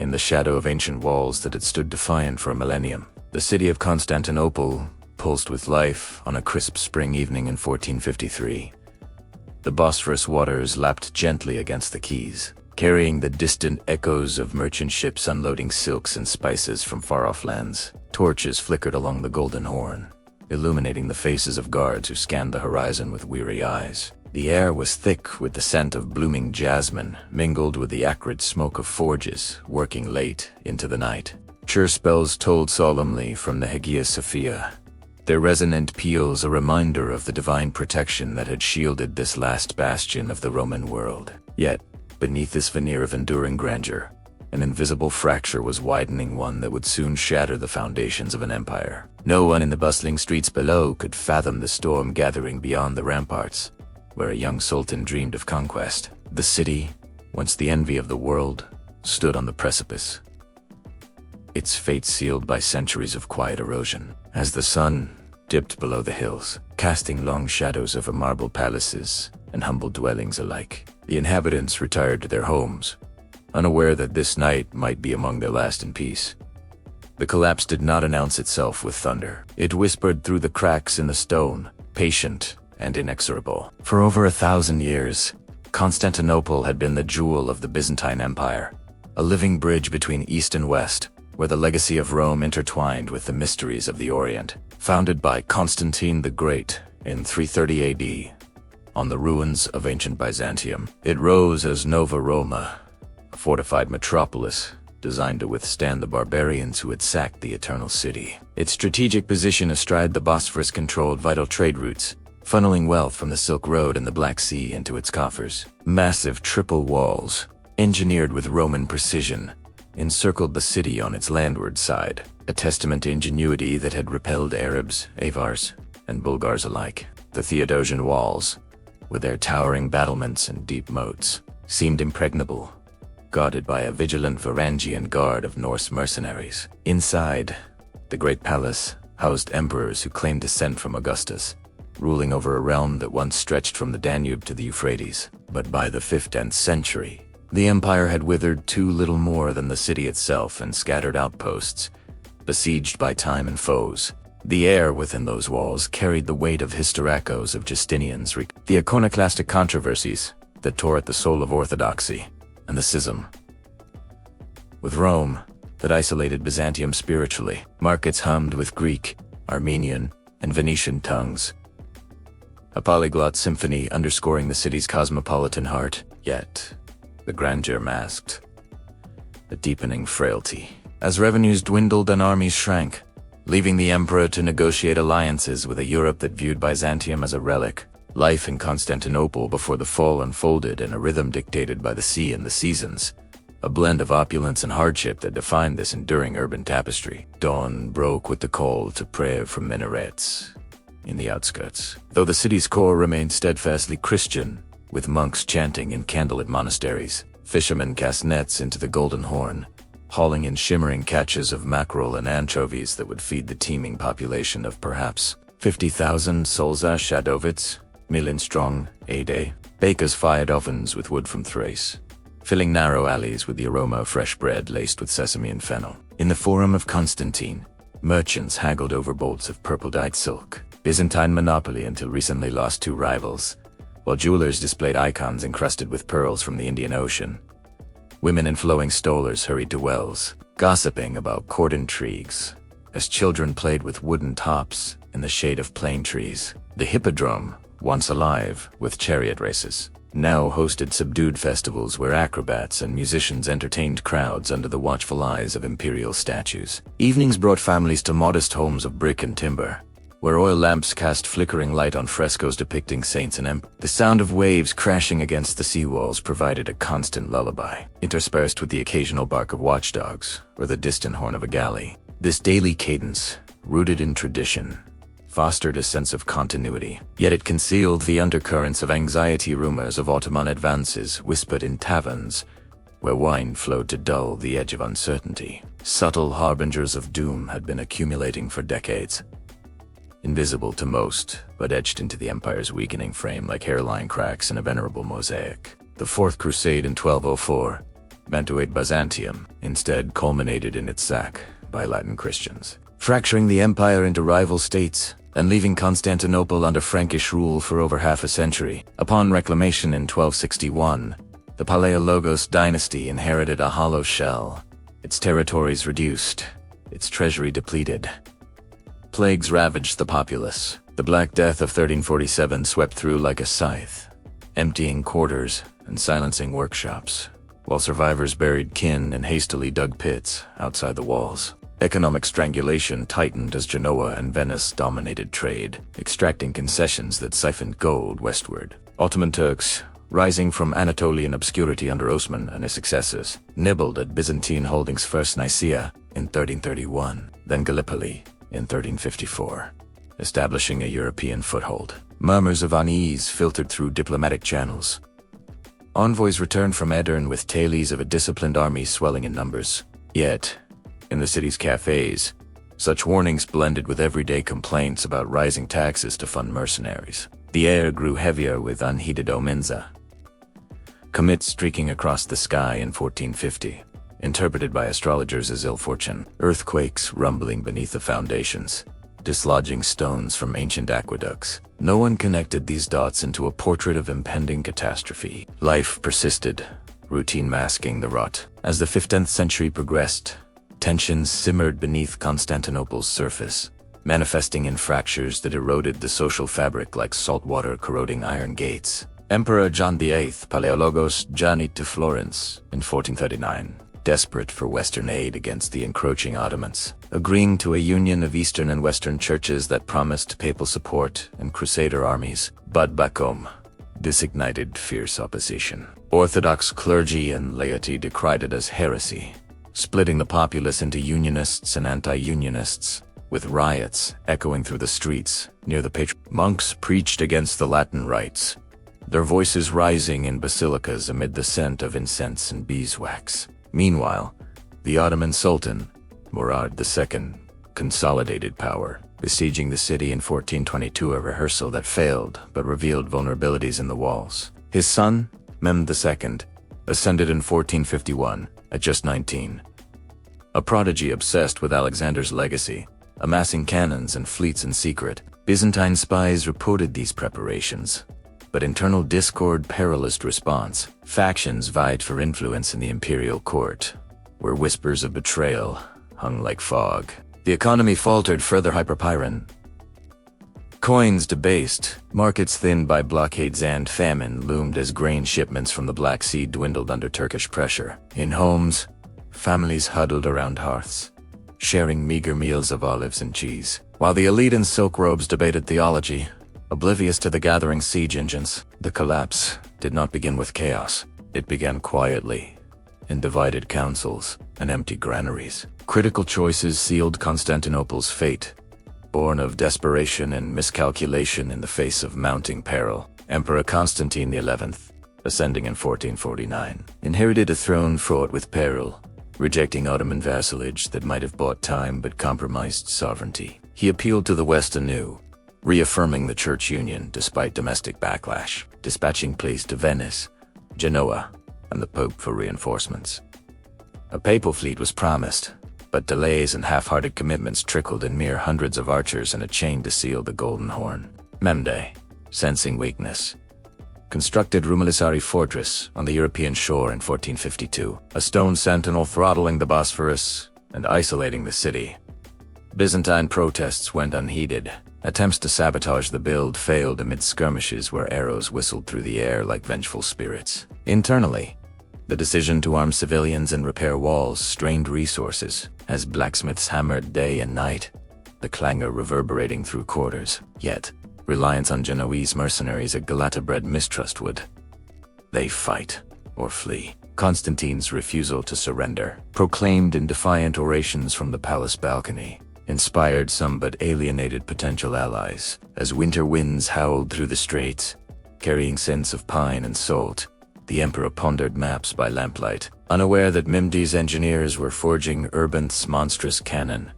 in the shadow of ancient walls that had stood defiant for a millennium. The city of Constantinople pulsed with life on a crisp spring evening in 1453. The Bosphorus waters lapped gently against the quays, carrying the distant echoes of merchant ships unloading silks and spices from far-off lands. Torches flickered along the Golden Horn, illuminating the faces of guards who scanned the horizon with weary eyes. The air was thick with the scent of blooming jasmine, mingled with the acrid smoke of forges working late into the night. Church bells tolled solemnly from the Hagia Sophia, their resonant peals a reminder of the divine protection that had shielded this last bastion of the Roman world. Yet, beneath this veneer of enduring grandeur, an invisible fracture was widening, one that would soon shatter the foundations of an empire. No one in the bustling streets below could fathom the storm gathering beyond the ramparts, where a young sultan dreamed of conquest. The city, once the envy of the world, stood on the precipice, its fate sealed by centuries of quiet erosion. As the sun dipped below the hills, casting long shadows over marble palaces and humble dwellings alike, the inhabitants retired to their homes, unaware that this night might be among their last in peace. The collapse did not announce itself with thunder. It whispered through the cracks in the stone, patient and inexorable. For over 1,000 years, Constantinople had been the jewel of the Byzantine Empire, a living bridge between East and West, where the legacy of Rome intertwined with the mysteries of the Orient. Founded by Constantine the Great in 330 AD, on the ruins of ancient Byzantium, it rose as Nova Roma, a fortified metropolis designed to withstand the barbarians who had sacked the Eternal City. Its strategic position astride the Bosphorus controlled vital trade routes, funneling wealth from the Silk Road and the Black Sea into its coffers. Massive triple walls, engineered with Roman precision, encircled the city on its landward side, a testament to ingenuity that had repelled Arabs, Avars, and Bulgars alike. The Theodosian walls, with their towering battlements and deep moats, seemed impregnable, guarded by a vigilant Varangian guard of Norse mercenaries. Inside, the great palace housed emperors who claimed descent from Augustus, ruling over a realm that once stretched from the Danube to the Euphrates. But by the 5th century, the empire had withered to little more than the city itself and scattered outposts, besieged by time and foes. The air within those walls carried the weight of historicos of Justinian's the iconoclastic controversies that tore at the soul of orthodoxy, and the schism with Rome that isolated Byzantium spiritually. Markets hummed with Greek, Armenian, and Venetian tongues, a polyglot symphony underscoring the city's cosmopolitan heart. Yet, the grandeur masked a deepening frailty. As revenues dwindled and armies shrank, leaving the emperor to negotiate alliances with a Europe that viewed Byzantium as a relic, life in Constantinople before the fall unfolded in a rhythm dictated by the sea and the seasons, a blend of opulence and hardship that defined this enduring urban tapestry. Dawn broke with the call to prayer from minarets in the outskirts. Though the city's core remained steadfastly Christian, with monks chanting in candlelit monasteries, fishermen cast nets into the Golden Horn, hauling in shimmering catches of mackerel and anchovies that would feed the teeming population of perhaps 50,000 Solza Shadovits, million strong, a day. Bakers fired ovens with wood from Thrace, filling narrow alleys with the aroma of fresh bread laced with sesame and fennel. In the Forum of Constantine, merchants haggled over bolts of purple-dyed silk, Byzantine monopoly until recently lost to rivals, while jewelers displayed icons encrusted with pearls from the Indian Ocean. Women in flowing stolas hurried to wells, gossiping about court intrigues, as children played with wooden tops in the shade of plane trees. The Hippodrome, once alive with chariot races, now hosted subdued festivals where acrobats and musicians entertained crowds under the watchful eyes of imperial statues. Evenings brought families to modest homes of brick and timber, where oil lamps cast flickering light on frescoes depicting saints and emperors. The sound of waves crashing against the seawalls provided a constant lullaby, interspersed with the occasional bark of watchdogs or the distant horn of a galley. This daily cadence, rooted in tradition, fostered a sense of continuity, yet it concealed the undercurrents of anxiety. Rumors of Ottoman advances whispered in taverns, where wine flowed to dull the edge of uncertainty. Subtle harbingers of doom had been accumulating for decades, invisible to most, but etched into the empire's weakening frame like hairline cracks in a venerable mosaic. The Fourth Crusade in 1204, meant to aid Byzantium, instead culminated in its sack by Latin Christians, fracturing the empire into rival states and leaving Constantinople under Frankish rule for over half a century. Upon reclamation in 1261, the Palaiologos dynasty inherited a hollow shell, its territories reduced, its treasury depleted. Plagues ravaged the populace. The Black Death of 1347 swept through like a scythe, emptying quarters and silencing workshops, while survivors buried kin in hastily dug pits outside the walls. Economic strangulation tightened as Genoa and Venice dominated trade, extracting concessions that siphoned gold westward. Ottoman Turks, rising from Anatolian obscurity under Osman and his successors, nibbled at Byzantine holdings, first Nicaea in 1331, then Gallipoli in 1354, establishing a European foothold. Murmurs of unease filtered through diplomatic channels. Envoys returned from Edirne with tales of a disciplined army swelling in numbers. Yet, in the city's cafes, such warnings blended with everyday complaints about rising taxes to fund mercenaries. The air grew heavier with unheeded omenza, comets streaking across the sky in 1450, interpreted by astrologers as ill fortune, earthquakes rumbling beneath the foundations, dislodging stones from ancient aqueducts. No one connected these dots into a portrait of impending catastrophe. Life persisted, routine masking the rot. As the 15th century progressed, tensions simmered beneath Constantinople's surface, manifesting in fractures that eroded the social fabric like saltwater corroding iron gates. Emperor John VIII Palaiologos journeyed to Florence in 1439, desperate for Western aid against the encroaching Ottomans, agreeing to a union of Eastern and Western churches that promised papal support and crusader armies. But back home, this ignited fierce opposition. Orthodox clergy and laity decried it as heresy, splitting the populace into unionists and anti-unionists, with riots echoing through the streets near the patron. Monks preached against the Latin rites, their voices rising in basilicas amid the scent of incense and beeswax. Meanwhile, the Ottoman Sultan, Murad II, consolidated power, besieging the city in 1422, a rehearsal that failed but revealed vulnerabilities in the walls. His son, Mehmed II, ascended in 1451 at just 19. A prodigy obsessed with Alexander's legacy, amassing cannons and fleets in secret. Byzantine spies reported these preparations, but internal discord paralyzed response. Factions vied for influence in the imperial court, where whispers of betrayal hung like fog. The economy faltered, further hyperpyron. Coins debased, markets thinned by blockades, and famine loomed as grain shipments from the Black Sea dwindled under Turkish pressure. In homes, families huddled around hearths, sharing meager meals of olives and cheese, while the elite in silk robes debated theology, oblivious to the gathering siege engines. The collapse did not begin with chaos. It began quietly, in divided councils and empty granaries. Critical choices sealed Constantinople's fate, born of desperation and miscalculation in the face of mounting peril. Emperor Constantine XI, ascending in 1449, inherited a throne fraught with peril, rejecting Ottoman vassalage that might have bought time but compromised sovereignty. He appealed to the West anew, reaffirming the church union despite domestic backlash, dispatching pleas to Venice, Genoa, and the Pope for reinforcements. A papal fleet was promised, but delays and half-hearted commitments trickled in mere hundreds of archers and a chain to seal the Golden Horn. Mehmed, sensing weakness, constructed Rumalisari Fortress on the European shore in 1452, a stone sentinel throttling the Bosphorus and isolating the city. Byzantine protests went unheeded. Attempts to sabotage the build failed amid skirmishes where arrows whistled through the air like vengeful spirits. Internally, the decision to arm civilians and repair walls strained resources as blacksmiths hammered day and night, the clangor reverberating through quarters. Yet, reliance on Genoese mercenaries at Galata bred mistrust. Would they fight or flee? Constantine's refusal to surrender, proclaimed in defiant orations from the palace balcony, inspired some but alienated potential allies. As winter winds howled through the straits, carrying scents of pine and salt, the emperor pondered maps by lamplight, unaware that Mehmed's engineers were forging Urbant's monstrous cannon,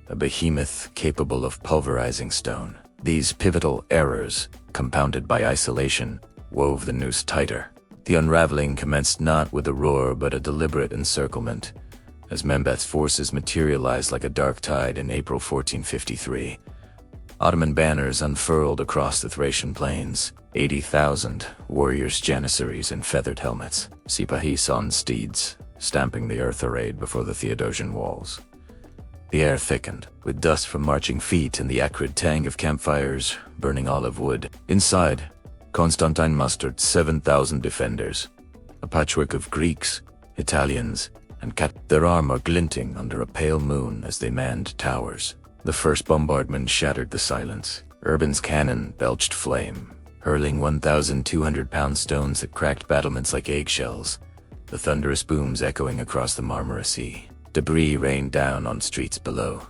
a behemoth capable of pulverizing stone. These pivotal errors, compounded by isolation, wove the noose tighter. The unraveling commenced not with a roar but a deliberate encirclement, as Mehmed's forces materialized like a dark tide in April 1453. Ottoman banners unfurled across the Thracian plains, 80,000 warriors, janissaries, and feathered helmets, sipahis on steeds, stamping the earth arrayed before the Theodosian walls. The air thickened, with dust from marching feet and the acrid tang of campfires burning olive wood. Inside, Constantine mustered 7,000 defenders, a patchwork of Greeks, Italians, and their armor glinting under a pale moon as they manned towers. The first bombardment shattered the silence. Urban's cannon belched flame, hurling 1,200-pound stones that cracked battlements like eggshells, the thunderous booms echoing across the Marmara Sea. Debris rained down on streets below,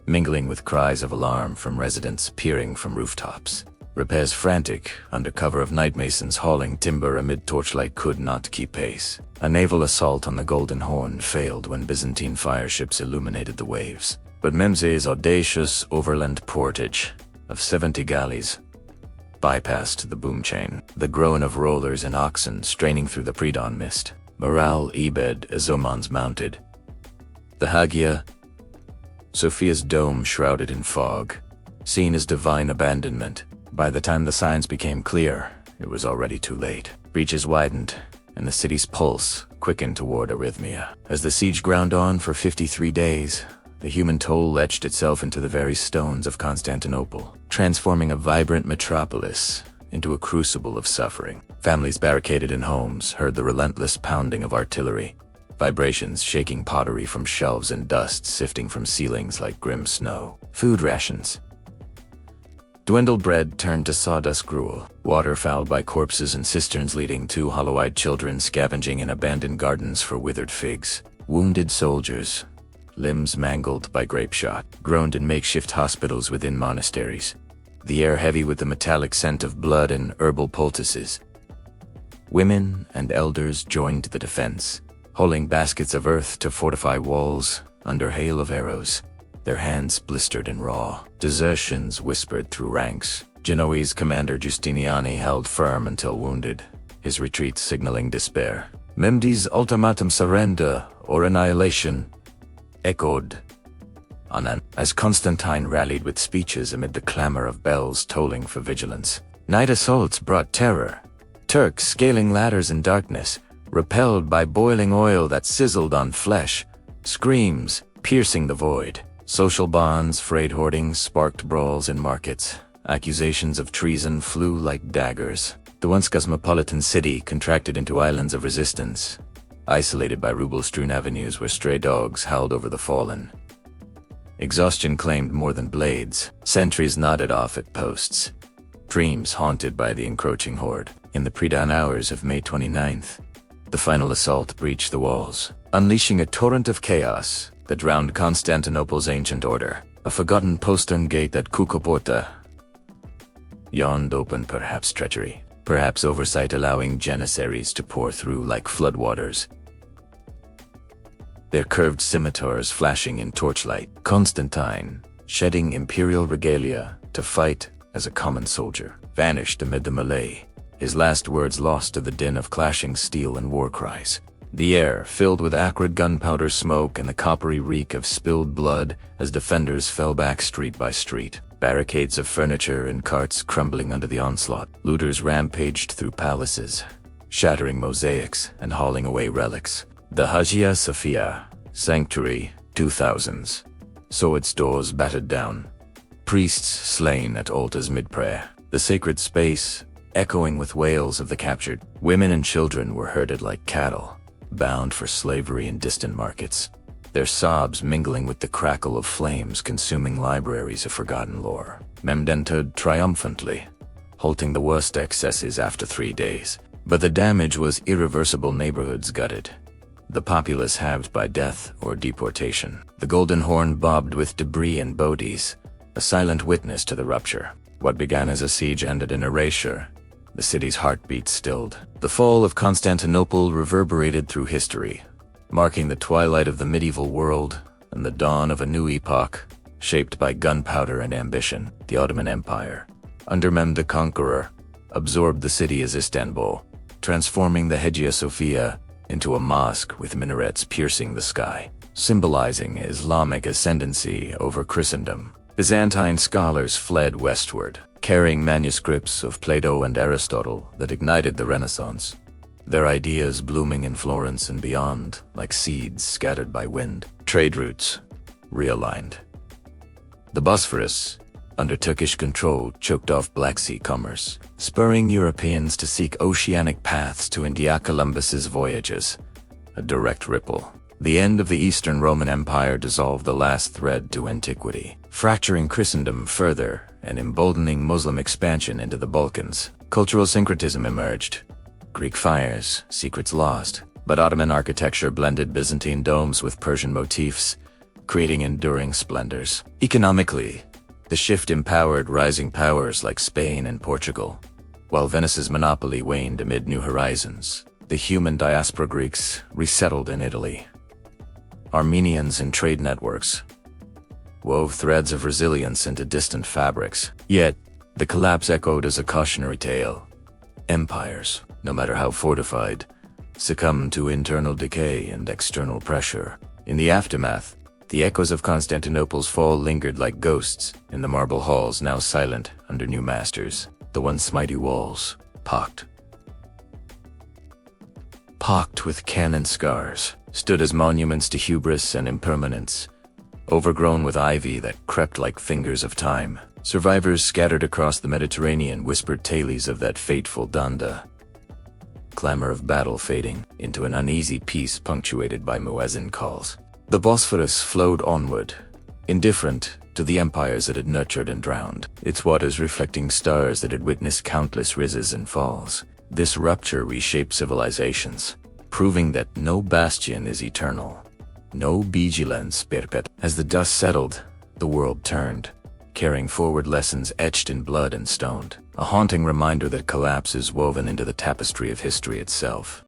mingling with cries of alarm from residents peering from rooftops. Repairs frantic, under cover of night masons hauling timber amid torchlight, could not keep pace. A naval assault on the Golden Horn failed when Byzantine fireships illuminated the waves. But Mehmed's audacious overland portage of 70 galleys bypassed the boom chain, the groan of rollers and oxen straining through the pre-dawn mist. Morale Ebed as Oman's mounted. The Hagia Sophia's dome shrouded in fog, seen as divine abandonment. By the time the signs became clear, it was already too late. Breaches widened, and the city's pulse quickened toward arrhythmia. As the siege ground on for 53 days, the human toll etched itself into the very stones of Constantinople, transforming a vibrant metropolis into a crucible of suffering. Families barricaded in homes heard the relentless pounding of artillery, vibrations shaking pottery from shelves and dust sifting from ceilings like grim snow. Food rations. Dwindled bread turned to sawdust gruel, water fouled by corpses and cisterns leading to hollow-eyed children scavenging in abandoned gardens for withered figs. Wounded soldiers, limbs mangled by grape shot, groaned in makeshift hospitals within monasteries, the air heavy with the metallic scent of blood and herbal poultices. Women and elders joined the defense, hauling baskets of earth to fortify walls under hail of arrows, their hands blistered and raw. Desertions whispered through ranks. Genoese commander Giustiniani held firm until wounded, his retreat signaling despair. Mehmed's ultimatum, surrender or annihilation, echoed on as Constantine rallied with speeches amid the clamor of bells tolling for vigilance. Night assaults brought terror. Turks scaling ladders in darkness, repelled by boiling oil that sizzled on flesh, screams piercing the void. Social bonds frayed hoardings, sparked brawls in markets. Accusations of treason flew like daggers. The once cosmopolitan city contracted into islands of resistance, isolated by ruble-strewn avenues where stray dogs howled over the fallen. Exhaustion claimed more than blades. Sentries nodded off at posts, dreams haunted by the encroaching horde. In the pre-dawn hours of May 29th, the final assault breached the walls, unleashing a torrent of chaos that drowned Constantinople's ancient order. A forgotten postern gate at Kukoporta yawned open, perhaps treachery, perhaps oversight, allowing janissaries to pour through like floodwaters, their curved scimitars flashing in torchlight. Constantine, shedding imperial regalia to fight as a common soldier, vanished amid the melee, his last words lost to the din of clashing steel and war cries. The air filled with acrid gunpowder smoke and the coppery reek of spilled blood as defenders fell back street by street. Barricades of furniture and carts crumbling under the onslaught. Looters rampaged through palaces, shattering mosaics and hauling away relics. The Hagia Sophia, sanctuary, 2000s, saw its doors battered down. Priests slain at altars mid-prayer. The sacred space echoing with wails of the captured. Women and children were herded like cattle, bound for slavery in distant markets, their sobs mingling with the crackle of flames consuming libraries of forgotten lore. Mehmed entered triumphantly, halting the worst excesses after 3 days. But the damage was irreversible. Neighborhoods gutted, the populace halved by death or deportation. The Golden Horn bobbed with debris and bodies, a silent witness to the rupture. What began as a siege ended in erasure. The city's heartbeat stilled. The fall of Constantinople reverberated through history, marking the twilight of the medieval world and the dawn of a new epoch, shaped by gunpowder and ambition. The Ottoman Empire, under Mehmed the Conqueror, absorbed the city as Istanbul, transforming the Hagia Sophia into a mosque with minarets piercing the sky, symbolizing Islamic ascendancy over Christendom. Byzantine scholars fled westward, carrying manuscripts of Plato and Aristotle that ignited the Renaissance, their ideas blooming in Florence and beyond like seeds scattered by wind. Trade routes realigned. The Bosphorus, under Turkish control, choked off Black Sea commerce, spurring Europeans to seek oceanic paths to India. Columbus's voyages, a direct ripple. The end of the Eastern Roman Empire dissolved the last thread to antiquity, fracturing Christendom further and emboldening Muslim expansion into the Balkans. Cultural syncretism emerged. Greek fires, secrets lost, but Ottoman architecture blended Byzantine domes with Persian motifs, creating enduring splendors. Economically, the shift empowered rising powers like Spain and Portugal, while Venice's monopoly waned amid new horizons. The human diaspora Greeks resettled in Italy. Armenians in trade networks wove threads of resilience into distant fabrics. Yet, the collapse echoed as a cautionary tale. Empires, no matter how fortified, succumbed to internal decay and external pressure. In the aftermath, the echoes of Constantinople's fall lingered like ghosts in the marble halls now silent under new masters. The once mighty walls, pocked with cannon scars, stood as monuments to hubris and impermanence, overgrown with ivy that crept like fingers of time. Survivors scattered across the Mediterranean whispered tales of that fateful Danda. Clamor of battle fading into an uneasy peace punctuated by muezzin calls. The Bosphorus flowed onward, indifferent to the empires it had nurtured and drowned, its waters reflecting stars that had witnessed countless rises and falls. This rupture reshaped civilizations, proving that no bastion is eternal, no vigilance perpetuum. As the dust settled, the world turned, carrying forward lessons etched in blood and stone, a haunting reminder that collapse is woven into the tapestry of history itself.